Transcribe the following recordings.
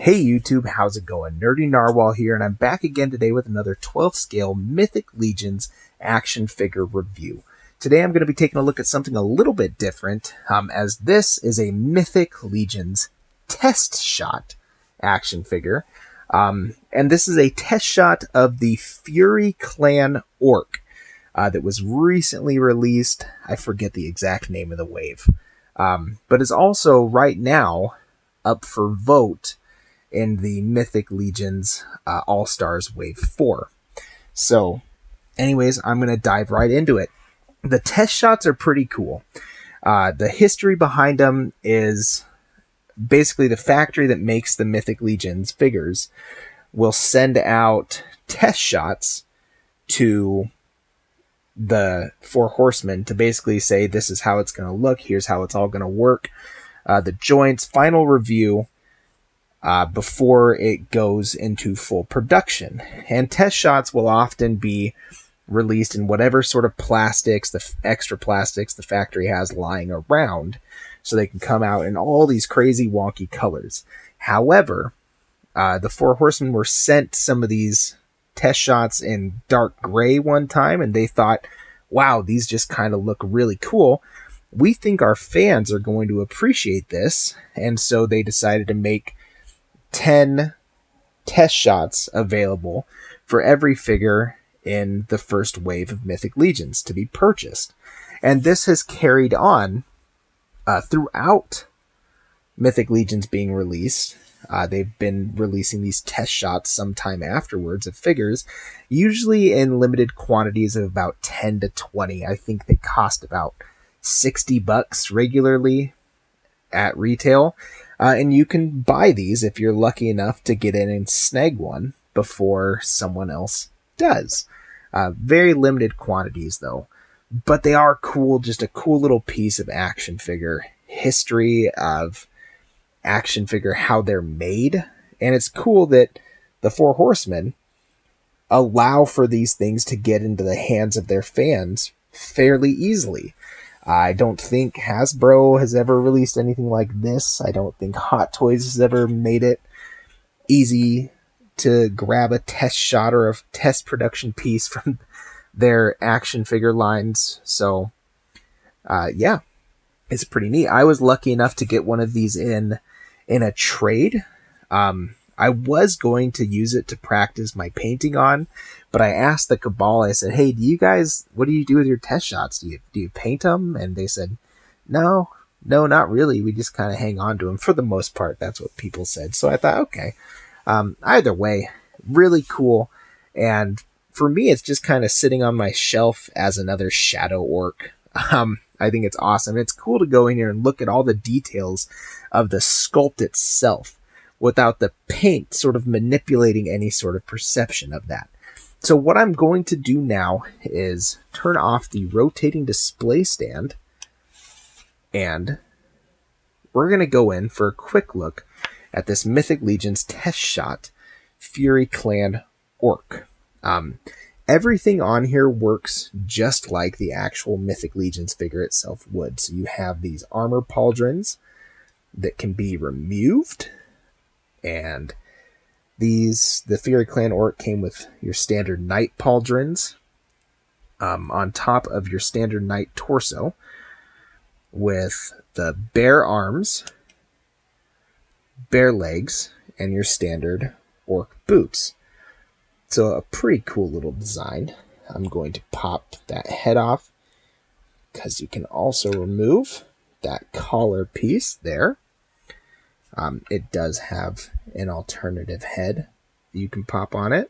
Hey YouTube, how's it going? Nerdy Narwhal here, and I'm back again today with another 12th scale Mythic Legions action figure review. Today I'm going to be taking a look at something a little bit different, as this is a Mythic Legions test shot action figure. And this is a test shot of the Fury Clan Orc that was recently released. I forget the exact name of the wave, but is also right now up for vote in the Mythic Legions All-Stars Wave 4. So, anyways, I'm going to dive right into it. The test shots are pretty cool. The history behind them is basically the factory that makes the Mythic Legions figures will send out test shots to the Four Horsemen to basically say, this is how it's going to look, here's how it's all going to work. The joints, final review, before it goes into full production. And test shots will often be released in whatever sort of plastics, the extra plastics the factory has lying around, so they can come out in all these crazy wonky colors. However, the Four Horsemen were sent some of these test shots in dark gray one time, and they thought, wow, these just kind of look really cool. We think our fans are going to appreciate this, and so they decided to make 10 test shots available for every figure in the first wave of Mythic Legions to be purchased. And this has carried on throughout Mythic Legions being released. They've been releasing these test shots sometime afterwards of figures, usually in limited quantities of about 10 to 20. I think they cost about $60 regularly at retail. And you can buy these if you're lucky enough to get in and snag one before someone else does. Very limited quantities, though. But they are cool, just a cool little piece of action figure history of action figure, how they're made. And it's cool that the Four Horsemen allow for these things to get into the hands of their fans fairly easily. I don't think Hasbro has ever released anything like this. I don't think Hot Toys has ever made it easy to grab a test shot or a test production piece from their action figure lines. So, yeah, it's pretty neat. I was lucky enough to get one of these in a trade. I was going to use it to practice my painting on, but I asked the Cabal, I said, hey, what do you do with your test shots? Do you paint them? And they said, no, not really. We just kind of hang on to them for the most part. That's what people said. So I thought, okay, either way, really cool. And for me, it's just kind of sitting on my shelf as another Shadow Orc. I think it's awesome. It's cool to go in here and look at all the details of the sculpt itself without the paint sort of manipulating any sort of perception of that. So what I'm going to do now is turn off the rotating display stand, and we're going to go in for a quick look at this Mythic Legions test shot Fury Clan Orc. Everything on here works just like the actual Mythic Legions figure itself would. So you have these armor pauldrons that can be removed, and the Fury Clan Orc came with your standard knight pauldrons on top of your standard knight torso, with the bare arms, bare legs, and your standard orc boots. So a pretty cool little design. I'm going to pop that head off because you can also remove that collar piece there. It does have an alternative head you can pop on it.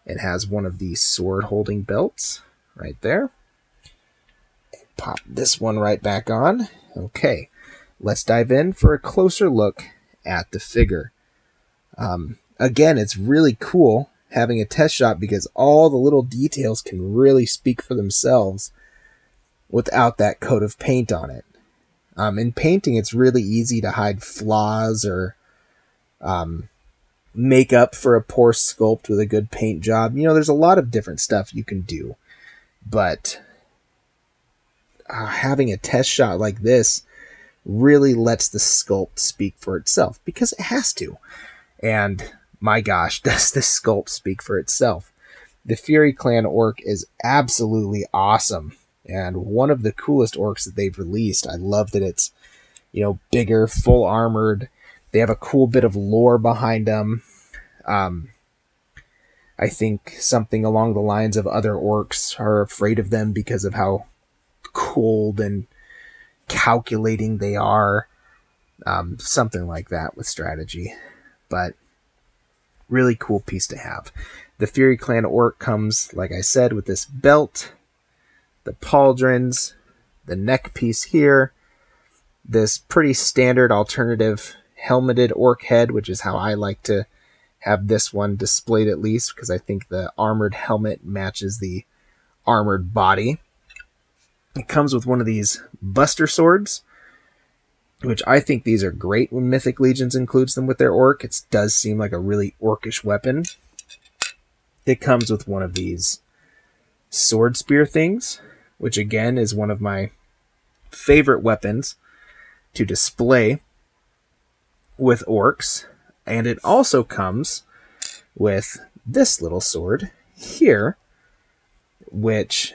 It has one of these sword holding belts right there. Pop this one right back on. Okay, let's dive in for a closer look at the figure. Again, it's really cool having a test shot because all the little details can really speak for themselves without that coat of paint on it. In painting, it's really easy to hide flaws or make up for a poor sculpt with a good paint job. You know, there's a lot of different stuff you can do, but having a test shot like this really lets the sculpt speak for itself, because it has to. And my gosh, does this sculpt speak for itself. The Fury Clan orc is absolutely awesome, and one of the coolest orcs that they've released. I love that it's, bigger, full armored. They have a cool bit of lore behind them. I think something along the lines of other orcs are afraid of them because of how cold and calculating they are. Something like that with strategy. But really cool piece to have. The Fury Clan orc comes, like I said, with this belt, the pauldrons, the neck piece here, this pretty standard alternative helmeted orc head, which is how I like to have this one displayed, at least, because I think the armored helmet matches the armored body. It comes with one of these buster swords, which I think these are great when Mythic Legions includes them with their orc. It does seem like a really orcish weapon. It comes with one of these sword spear things, which again is one of my favorite weapons to display with orcs. And it also comes with this little sword here, which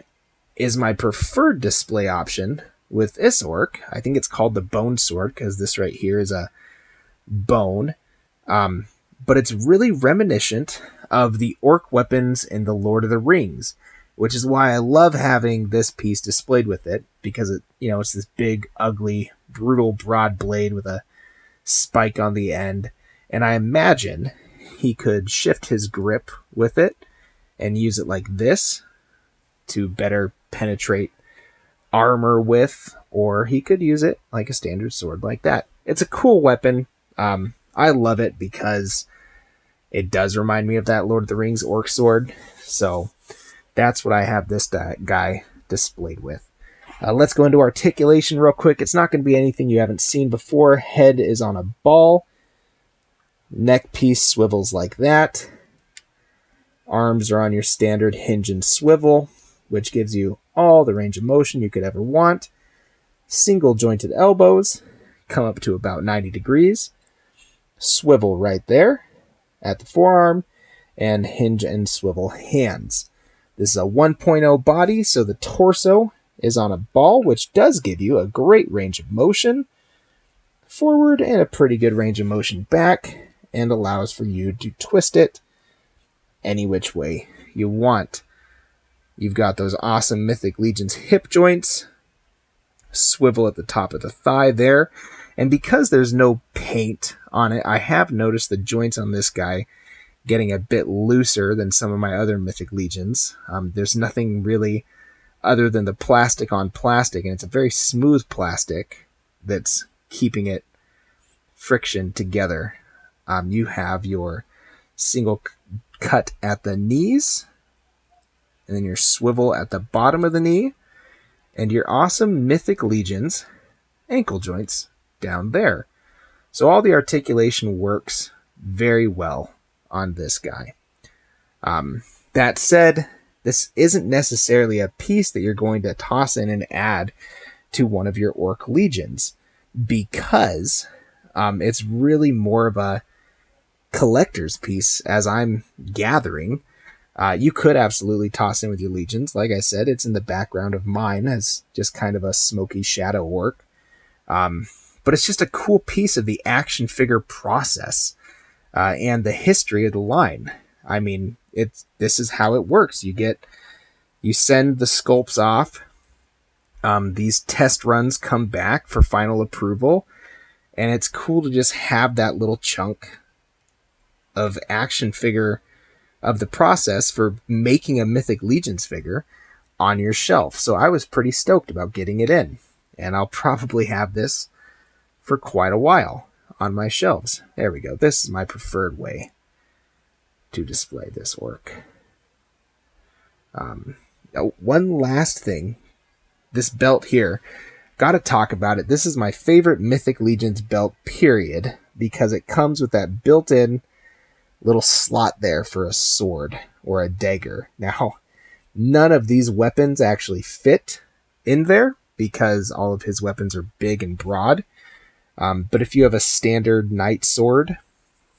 is my preferred display option with this orc. I think it's called the bone sword because this right here is a bone. But it's really reminiscent of the orc weapons in the Lord of the Rings, which is why I love having this piece displayed with it, because it's this big, ugly, brutal, broad blade with a spike on the end. And I imagine he could shift his grip with it and use it like this to better penetrate armor with, or he could use it like a standard sword like that. It's a cool weapon. I love it because it does remind me of that Lord of the Rings orc sword. So that's what I have this guy displayed with. Let's go into articulation real quick. It's not going to be anything you haven't seen before. Head is on a ball. Neck piece swivels like that. Arms are on your standard hinge and swivel, which gives you all the range of motion you could ever want. Single jointed elbows come up to about 90 degrees. Swivel right there at the forearm, and hinge and swivel hands. This is a 1.0 body, so the torso is on a ball, which does give you a great range of motion forward and a pretty good range of motion back, and allows for you to twist it any which way you want. You've got those awesome Mythic Legions hip joints, swivel at the top of the thigh there, and because there's no paint on it, I have noticed the joints on this guy getting a bit looser than some of my other Mythic Legions. There's nothing really other than the plastic on plastic, and it's a very smooth plastic that's keeping it friction together. You have your single cut at the knees, and then your swivel at the bottom of the knee, and your awesome Mythic Legions ankle joints down there. So all the articulation works very well on this guy. That said, this isn't necessarily a piece that you're going to toss in and add to one of your orc legions, because it's really more of a collector's piece, as I'm gathering. You could absolutely toss in with your legions. Like I said, it's in the background of mine as just kind of a smoky shadow orc. But it's just a cool piece of the action figure process and the history of the line. I mean, this is how it works. You send the sculpts off. These test runs come back for final approval, and it's cool to just have that little chunk of action figure of the process for making a Mythic Legions figure on your shelf. So I was pretty stoked about getting it in, and I'll probably have this for quite a while on my shelves. There we go. This is my preferred way to display this orc. One last thing, this belt here, gotta talk about it. This is my favorite Mythic Legions belt, period, because it comes with that built-in little slot there for a sword or a dagger. Now, none of these weapons actually fit in there because all of his weapons are big and broad. But if you have a standard knight sword,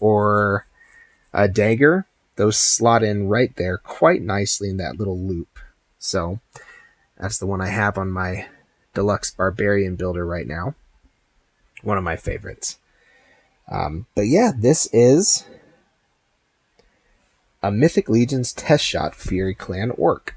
or a dagger, those slot in right there quite nicely in that little loop. So that's the one I have on my deluxe barbarian builder right now. One of my favorites. But yeah, this is a Mythic Legion's Test Shot Fury Clan Orc.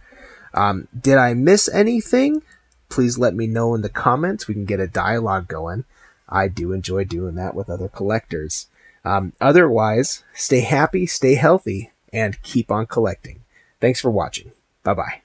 Did I miss anything? Please let me know in the comments. We can get a dialogue going. I do enjoy doing that with other collectors. Otherwise, stay happy, stay healthy, and keep on collecting. Thanks for watching. Bye-bye.